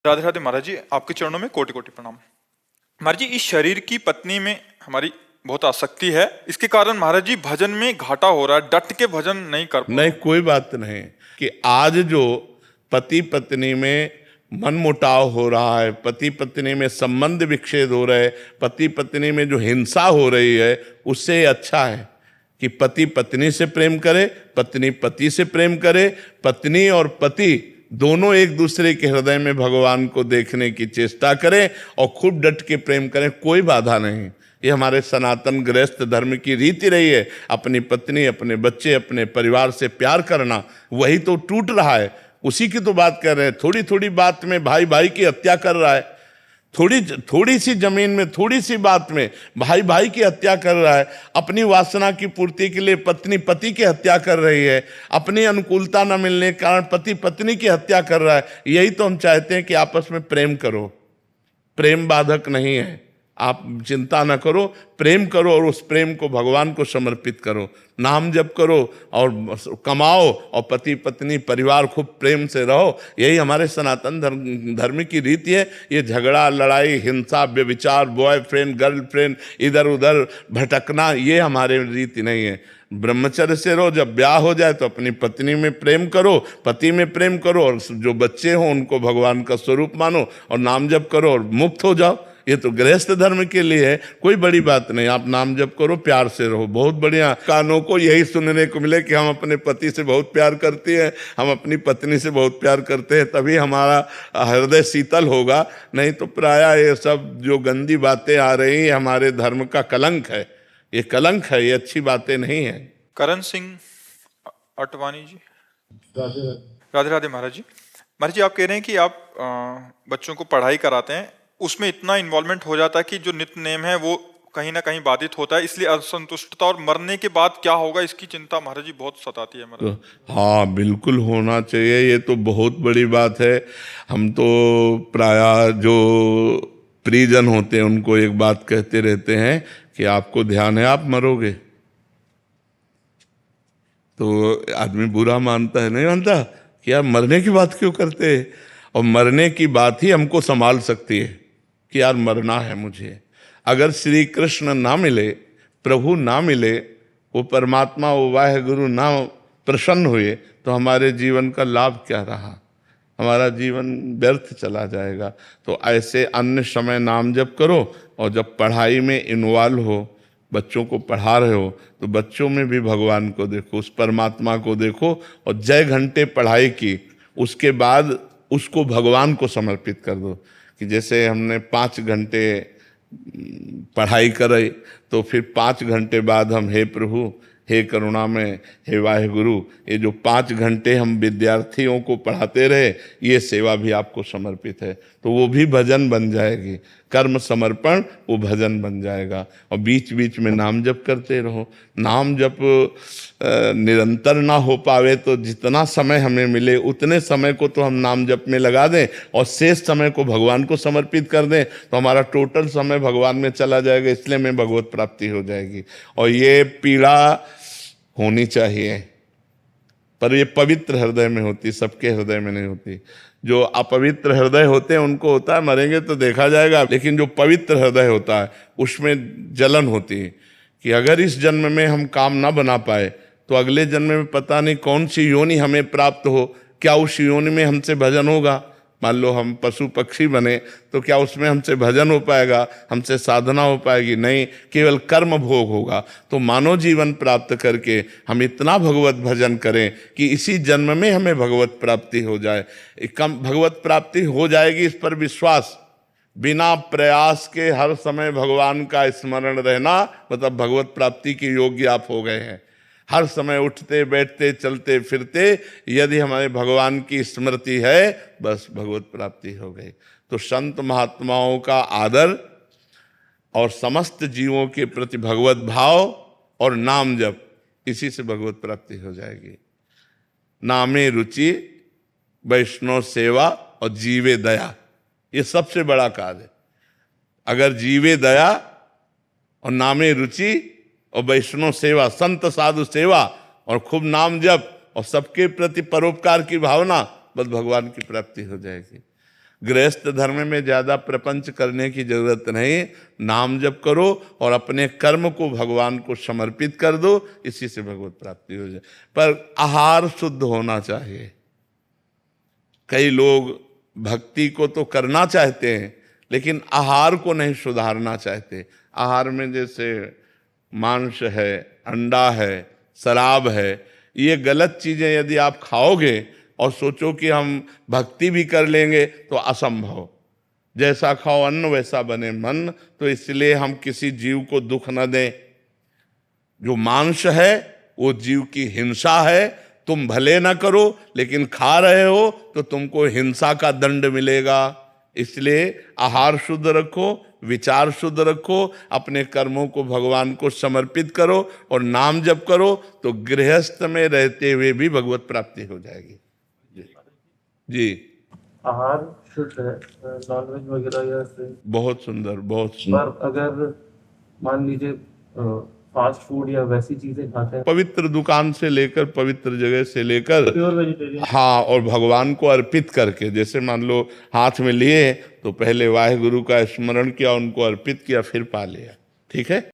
राधे राधे महाराज जी, आपके चरणों में कोटि कोटि प्रणाम। महाराज जी, इस शरीर की पत्नी में हमारी बहुत आसक्ति है, इसके कारण महाराज जी भजन में घाटा हो रहा है, डट के भजन नहीं कर पा नहीं, कोई बात नहीं कि आज जो पति पत्नी में मनमुटाव हो रहा है, पति पत्नी में संबंध विच्छेद हो रहे, पति पत्नी में जो हिंसा हो रही है, उससे अच्छा है कि पति पत्नी से प्रेम करे, पत्नी पति से प्रेम करे, पत्नी और पति दोनों एक दूसरे के हृदय में भगवान को देखने की चेष्टा करें और खूब डट के प्रेम करें। कोई बाधा नहीं। ये हमारे सनातन गृहस्थ धर्म की रीति रही है। अपनी पत्नी, अपने बच्चे, अपने परिवार से प्यार करना, वही तो टूट रहा है। उसी की तो बात कर रहे हैं। थोड़ी थोड़ी बात में भाई भाई की हत्या कर रहा है, थोड़ी सी जमीन में, थोड़ी सी बात में भाई भाई की हत्या कर रहा है। अपनी वासना की पूर्ति के लिए पत्नी पति की हत्या कर रही है, अपनी अनुकूलता न मिलने के कारण पति पत्नी की हत्या कर रहा है। यही तो हम चाहते हैं कि आपस में प्रेम करो। प्रेम बाधक नहीं है, आप चिंता न करो, प्रेम करो और उस प्रेम को भगवान को समर्पित करो। नाम जप करो और कमाओ और पति पत्नी परिवार खूब प्रेम से रहो। यही हमारे सनातन धर्म की रीति है। ये झगड़ा, लड़ाई, हिंसा, व्यभिचार, बॉयफ्रेंड गर्लफ्रेंड, इधर उधर भटकना, ये हमारे रीति नहीं है। ब्रह्मचर्य से रहो। जब ब्याह हो जाए तो अपनी पत्नी में प्रेम करो, पति में प्रेम करो, और जो बच्चे हों उनको भगवान का स्वरूप मानो और नाम जप करो और मुक्त हो जाओ। ये तो गृहस्थ धर्म के लिए है, कोई बड़ी बात नहीं। आप नाम जप करो, प्यार से रहो, बहुत बढ़िया। कानों को यही सुनने को मिले कि हम अपने पति से बहुत प्यार करते हैं, हम अपनी पत्नी से बहुत प्यार करते हैं, तभी हमारा हृदय शीतल होगा। नहीं तो प्रायः ये सब जो गंदी बातें आ रही है हमारे धर्म का कलंक है। ये कलंक है, ये अच्छी बातें नहीं है। करण सिंह अटवानी जी, राधे राधे महाराज जी। महाराज जी, आप कह रहे हैं कि आप बच्चों को पढ़ाई कराते हैं, उसमें इतना इन्वॉल्वमेंट हो जाता है कि जो नित्य नेम है वो कहीं ना कहीं बाधित होता है, इसलिए असंतुष्टता और मरने के बाद क्या होगा इसकी चिंता महाराज जी बहुत सताती है महाराज। तो हाँ, बिल्कुल होना चाहिए। ये तो बहुत बड़ी बात है। हम तो प्रायः जो परिजन होते हैं उनको एक बात कहते रहते हैं कि आपको ध्यान है आप मरोगे। तो आदमी बुरा मानता है, नहीं मानता कि यार मरने की बात क्यों करते हैं। और मरने की बात ही हमको संभाल सकती है कि यार मरना है मुझे। अगर श्री कृष्ण ना मिले, प्रभु ना मिले, वो परमात्मा, वो वाहेगुरु ना प्रसन्न हुए, तो हमारे जीवन का लाभ क्या रहा। हमारा जीवन व्यर्थ चला जाएगा। तो ऐसे अन्य समय नाम जप करो, और जब पढ़ाई में इन्वॉल्व हो, बच्चों को पढ़ा रहे हो, तो बच्चों में भी भगवान को देखो, उस परमात्मा को देखो। और जय घंटे पढ़ाई की, उसके बाद उसको भगवान को समर्पित कर दो। कि जैसे हमने 5 घंटे पढ़ाई कराई, तो फिर 5 घंटे बाद हम हे प्रभु, हे करुणामय, हे वाहेगुरु, ये जो 5 घंटे हम विद्यार्थियों को पढ़ाते रहे, ये सेवा भी आपको समर्पित है। तो वो भी भजन बन जाएगी। कर्म समर्पण वो भजन बन जाएगा। और बीच बीच में नाम जप करते रहो। नाम जप निरंतर ना हो पावे तो जितना समय हमें मिले उतने समय को तो हम नाम जप में लगा दें, और शेष समय को भगवान को समर्पित कर दें, तो हमारा टोटल समय भगवान में चला जाएगा। इसलिए में भगवत प्राप्ति हो जाएगी। और ये पीड़ा होनी चाहिए, पर ये पवित्र हृदय में होती, सबके हृदय में नहीं होती। जो अपवित्र हृदय होते हैं उनको होता है, मरेंगे तो देखा जाएगा। लेकिन जो पवित्र हृदय होता है उसमें जलन होती है कि अगर इस जन्म में हम काम ना बना पाए तो अगले जन्म में पता नहीं कौन सी योनि हमें प्राप्त हो। क्या उस योनि में हमसे भजन होगा। मान लो हम पशु पक्षी बने, तो क्या उसमें हमसे भजन हो पाएगा, हमसे साधना हो पाएगी? नहीं, केवल कर्म भोग होगा। तो मानव जीवन प्राप्त करके हम इतना भगवत भजन करें कि इसी जन्म में हमें भगवत प्राप्ति हो जाए। कम भगवत प्राप्ति हो जाएगी, इस पर विश्वास। बिना प्रयास के हर समय भगवान का स्मरण रहना मतलब भगवत प्राप्ति के योग्य आप हो गए हैं। हर समय उठते बैठते चलते फिरते यदि हमारे भगवान की स्मृति है, बस भगवत प्राप्ति हो गई। तो संत महात्माओं का आदर और समस्त जीवों के प्रति भगवत भाव और नाम जप, इसी से भगवत प्राप्ति हो जाएगी। नामे रुचि, वैष्णव सेवा और जीवे दया, ये सबसे बड़ा कार्य है। अगर जीवे दया और नामे रुचि और वैष्णव सेवा, संत साधु सेवा और खूब नाम जप और सबके प्रति परोपकार की भावना, बस भगवान की प्राप्ति हो जाएगी। गृहस्थ धर्म में ज्यादा प्रपंच करने की जरूरत नहीं, नाम जप करो और अपने कर्म को भगवान को समर्पित कर दो, इसी से भगवत प्राप्ति हो जाए। पर आहार शुद्ध होना चाहिए। कई लोग भक्ति को तो करना चाहते हैं लेकिन आहार को नहीं सुधारना चाहते। आहार में जैसे मांस है, अंडा है, शराब है, ये गलत चीजें यदि आप खाओगे और सोचो कि हम भक्ति भी कर लेंगे तो असंभव। जैसा खाओ अन्न वैसा बने मन, तो इसलिए हम किसी जीव को दुख न दें। जो मांस है वो जीव की हिंसा है, तुम भले ना करो लेकिन खा रहे हो तो तुमको हिंसा का दंड मिलेगा। इसलिए आहार शुद्ध रखो, विचार शुद्ध रखो, अपने कर्मों को भगवान को समर्पित करो और नाम जप करो, तो गृहस्थ में रहते हुए भी भगवत प्राप्ति हो जाएगी। जी आहार शुद्ध है, नॉनवेज वगैरह या से, बहुत सुंदर, बहुत सुंदर। पर अगर मान लीजिए फास्ट फूड या वैसी चीजें खाते हैं, पवित्र दुकान से लेकर, पवित्र जगह से लेकर, प्योर वेजिटेरियन, हाँ, और भगवान को अर्पित करके, जैसे मान लो हाथ में लिए तो पहले वाहे गुरु का स्मरण किया, उनको अर्पित किया, फिर पा लिया, ठीक है।